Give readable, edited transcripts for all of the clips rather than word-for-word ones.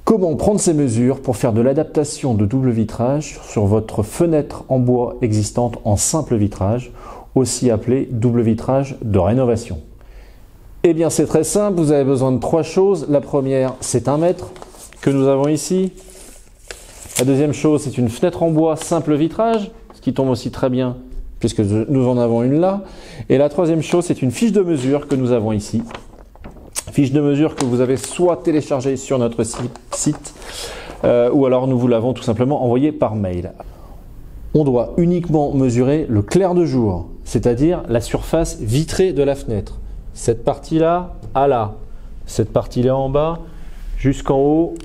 Comment prendre ces mesures pour faire de l'adaptation de double vitrage sur votre fenêtre en bois existante en simple vitrage, aussi appelée double vitrage de rénovation? Eh bien c'est très simple, vous avez besoin de trois choses. La première, c'est un mètre que nous avons ici. La deuxième chose, c'est une fenêtre en bois simple vitrage, ce qui tombe aussi très bien puisque nous en avons une là. Et la troisième chose, c'est une fiche de mesure que nous avons ici. Fiche de mesure que vous avez soit téléchargée sur notre site, ou alors nous vous l'avons tout simplement envoyée par mail. On doit uniquement mesurer le clair de jour, c'est-à-dire la surface vitrée de la fenêtre. Cette partie-là à là, cette partie-là en bas, jusqu'en haut,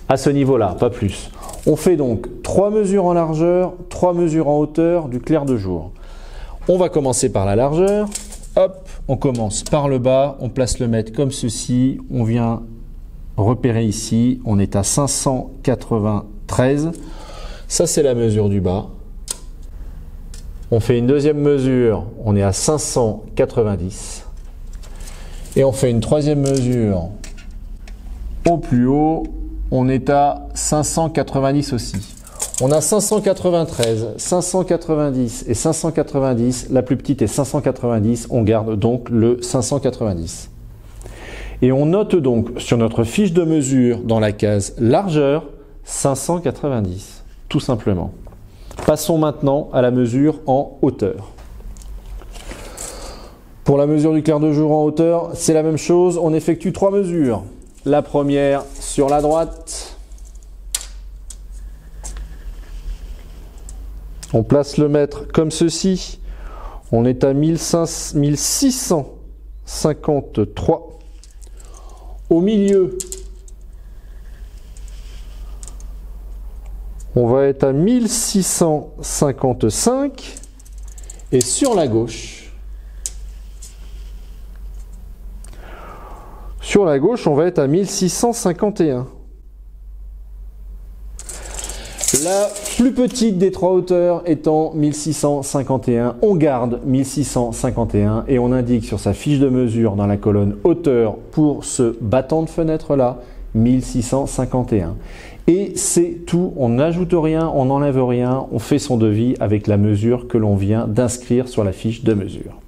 à ce niveau-là, pas plus. On fait donc 3 mesures en largeur, 3 mesures en hauteur du clair de jour. On va commencer par la largeur. Hop, on commence par le bas, on place le mètre comme ceci, on vient repérer ici, on est à 593. Ça c'est la mesure du bas. On fait une deuxième mesure, on est à 590. Et on fait une troisième mesure au plus haut, on est à 590 aussi. On a 593, 590 et 590, la plus petite est 590, on garde donc le 590. Et on note donc sur notre fiche de mesure dans la case largeur 590, tout simplement. Passons maintenant à la mesure en hauteur. Pour la mesure du clair de jour en hauteur, c'est la même chose, on effectue 3 mesures. La première sur la droite. On place le mètre comme ceci. On est à 1653. Au milieu, on va être à 1655. Et sur la gauche, on va être à 1651. La plus petite des trois hauteurs étant 1651, on garde 1651 et on indique sur sa fiche de mesure dans la colonne hauteur pour ce battant de fenêtre là 1651. Et c'est tout, on n'ajoute rien, on n'enlève rien, on fait son devis avec la mesure que l'on vient d'inscrire sur la fiche de mesure.